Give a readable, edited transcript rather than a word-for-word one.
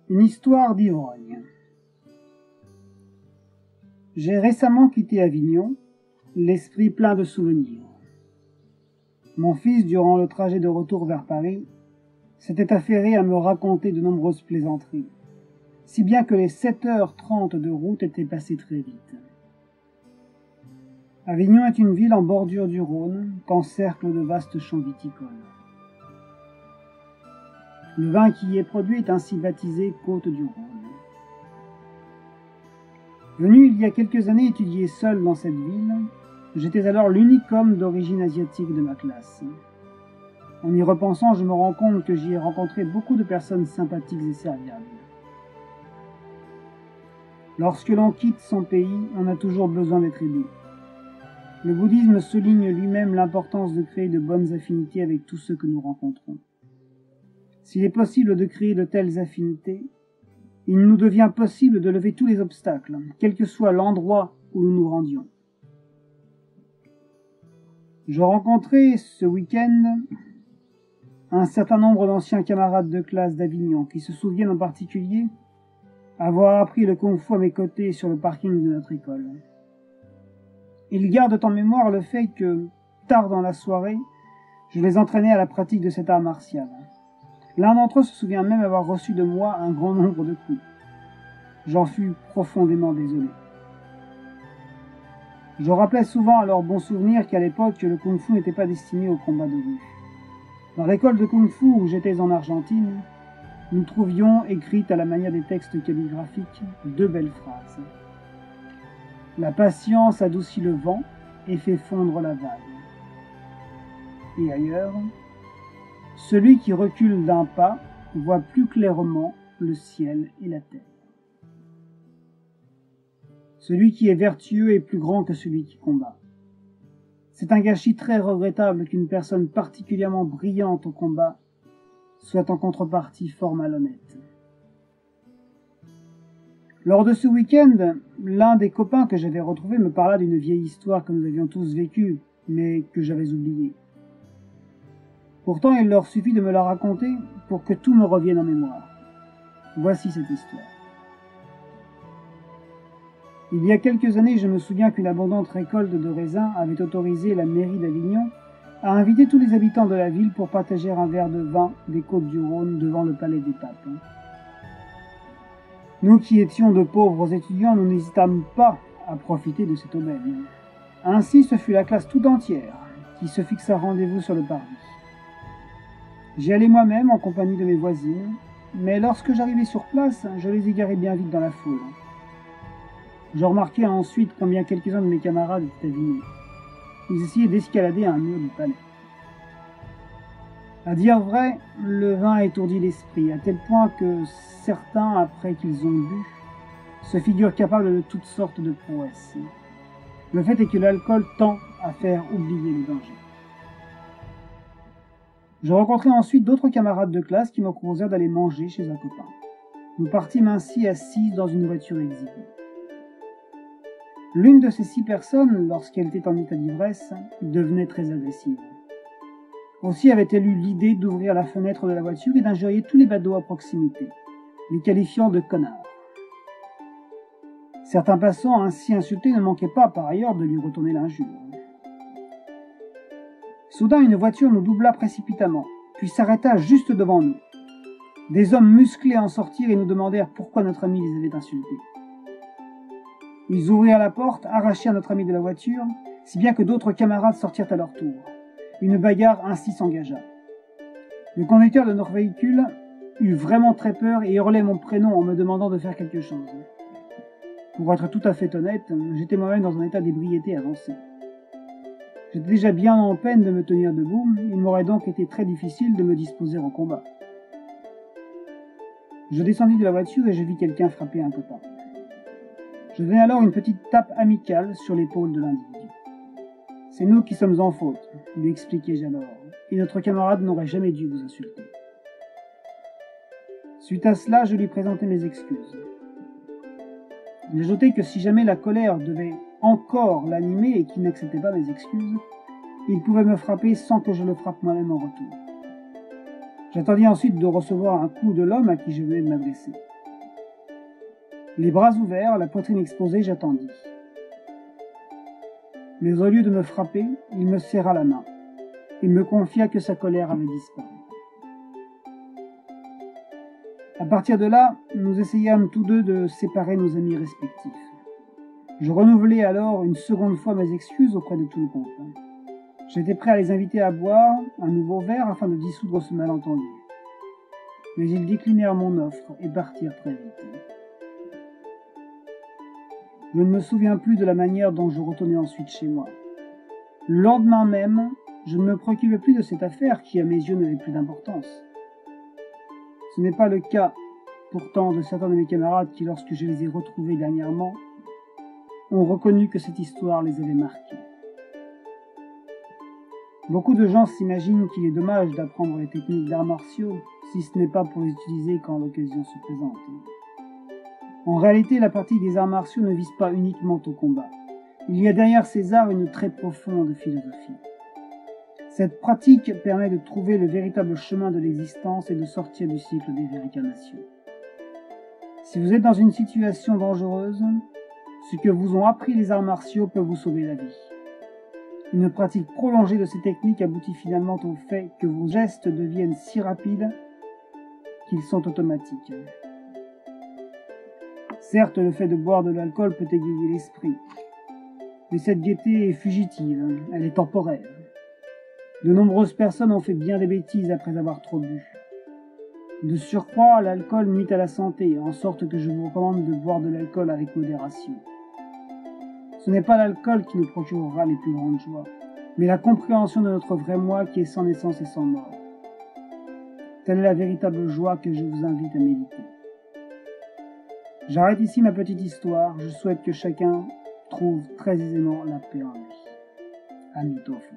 Une histoire d'ivrogne. J'ai récemment quitté Avignon, l'esprit plein de souvenirs. Mon fils, durant le trajet de retour vers Paris, s'était affairé à me raconter de nombreuses plaisanteries, si bien que les 7h30 de route étaient passées très vite. Avignon est une ville en bordure du Rhône, qu'encerclent de vastes champs viticoles. Le vin qui y est produit est ainsi baptisé Côte du Rhône. Venu il y a quelques années étudier seul dans cette ville, j'étais alors l'unique homme d'origine asiatique de ma classe. En y repensant, je me rends compte que j'y ai rencontré beaucoup de personnes sympathiques et serviables. Lorsque l'on quitte son pays, on a toujours besoin d'être aidé. Le bouddhisme souligne lui-même l'importance de créer de bonnes affinités avec tous ceux que nous rencontrons. S'il est possible de créer de telles affinités, il nous devient possible de lever tous les obstacles, quel que soit l'endroit où nous nous rendions. Je rencontrai ce week-end un certain nombre d'anciens camarades de classe d'Avignon qui se souviennent en particulier avoir appris le kung-fu à mes côtés sur le parking de notre école. Ils gardent en mémoire le fait que, tard dans la soirée, je les entraînais à la pratique de cet art martial. L'un d'entre eux se souvient même avoir reçu de moi un grand nombre de coups. J'en fus profondément désolé. Je rappelais souvent à leurs bons souvenirs qu'à l'époque, le kung-fu n'était pas destiné au combat de rue. Dans l'école de kung-fu où j'étais en Argentine, nous trouvions écrites à la manière des textes calligraphiques 2 belles phrases. La patience adoucit le vent et fait fondre la vague. Et ailleurs, celui qui recule d'un pas voit plus clairement le ciel et la terre. Celui qui est vertueux est plus grand que celui qui combat. C'est un gâchis très regrettable qu'une personne particulièrement brillante au combat soit en contrepartie fort malhonnête. Lors de ce week-end, l'un des copains que j'avais retrouvé me parla d'une vieille histoire que nous avions tous vécue, mais que j'avais oubliée. Pourtant, il leur suffit de me la raconter pour que tout me revienne en mémoire. Voici cette histoire. Il y a quelques années, je me souviens qu'une abondante récolte de raisins avait autorisé la mairie d'Avignon à inviter tous les habitants de la ville pour partager un verre de vin des côtes du Rhône devant le palais des papes. Nous qui étions de pauvres étudiants, nous n'hésitâmes pas à profiter de cette aubaine. Ainsi, ce fut la classe tout entière qui se fixa rendez-vous sur le parvis. J'y allais moi-même en compagnie de mes voisines, mais lorsque j'arrivai sur place, je les égarai bien vite dans la foule. Je remarquai ensuite combien quelques-uns de mes camarades étaient avinés. Ils essayaient d'escalader un mur du palais. À dire vrai, le vin étourdit l'esprit, à tel point que certains, après qu'ils ont bu, se figurent capables de toutes sortes de prouesses. Le fait est que l'alcool tend à faire oublier les dangers. Je rencontrai ensuite d'autres camarades de classe qui me proposèrent d'aller manger chez un copain. Nous partîmes ainsi assises dans une voiture exiguë. L'une de ces 6 personnes, lorsqu'elle était en état d'ivresse, devenait très agressive. Aussi avait-elle eu l'idée d'ouvrir la fenêtre de la voiture et d'injurier tous les badauds à proximité, les qualifiant de connards. Certains passants ainsi insultés ne manquaient pas par ailleurs de lui retourner l'injure. Soudain, une voiture nous doubla précipitamment, puis s'arrêta juste devant nous. Des hommes musclés en sortirent et nous demandèrent pourquoi notre ami les avait insultés. Ils ouvrirent la porte, arrachèrent notre ami de la voiture, si bien que d'autres camarades sortirent à leur tour. Une bagarre ainsi s'engagea. Le conducteur de notre véhicule eut vraiment très peur et hurlait mon prénom en me demandant de faire quelque chose. Pour être tout à fait honnête, j'étais moi-même dans un état d'ébriété avancé. J'étais déjà bien en peine de me tenir debout, il m'aurait donc été très difficile de me disposer au combat. Je descendis de la voiture et je vis quelqu'un frapper un copain. Je donnai alors une petite tape amicale sur l'épaule de l'individu. « C'est nous qui sommes en faute », lui expliquai-je alors, « et notre camarade n'aurait jamais dû vous insulter. » Suite à cela, je lui présentai mes excuses. J'ajoutai que si jamais la colère devait encore l'animer et qu'il n'acceptait pas mes excuses, il pouvait me frapper sans que je le frappe moi-même en retour. J'attendis ensuite de recevoir un coup de l'homme à qui je venais de m'adresser. Les bras ouverts, la poitrine exposée, j'attendis. Mais au lieu de me frapper, il me serra la main. Il me confia que sa colère avait disparu. À partir de là, nous essayâmes tous deux de séparer nos amis respectifs. Je renouvelai alors une seconde fois mes excuses auprès de tout le groupe. J'étais prêt à les inviter à boire un nouveau verre afin de dissoudre ce malentendu. Mais ils déclinèrent mon offre et partirent très vite. Je ne me souviens plus de la manière dont je retournai ensuite chez moi. Le lendemain même, je ne me préoccupais plus de cette affaire qui, à mes yeux, n'avait plus d'importance. Ce n'est pas le cas, pourtant, de certains de mes camarades qui, lorsque je les ai retrouvés dernièrement, ont reconnu que cette histoire les avait marqués. Beaucoup de gens s'imaginent qu'il est dommage d'apprendre les techniques d'arts martiaux, si ce n'est pas pour les utiliser quand l'occasion se présente. En réalité, la pratique des arts martiaux ne vise pas uniquement au combat. Il y a derrière ces arts une très profonde philosophie. Cette pratique permet de trouver le véritable chemin de l'existence et de sortir du cycle des réincarnations. Si vous êtes dans une situation dangereuse, ce que vous ont appris les arts martiaux peut vous sauver la vie. Une pratique prolongée de ces techniques aboutit finalement au fait que vos gestes deviennent si rapides qu'ils sont automatiques. Certes, le fait de boire de l'alcool peut égayer l'esprit, mais cette gaieté est fugitive, elle est temporaire. De nombreuses personnes ont fait bien des bêtises après avoir trop bu. De surcroît, l'alcool nuit à la santé, en sorte que je vous recommande de boire de l'alcool avec modération. Ce n'est pas l'alcool qui nous procurera les plus grandes joies, mais la compréhension de notre vrai moi qui est sans naissance et sans mort. Telle est la véritable joie que je vous invite à méditer. J'arrête ici ma petite histoire, je souhaite que chacun trouve très aisément la paix en lui. Amitofo.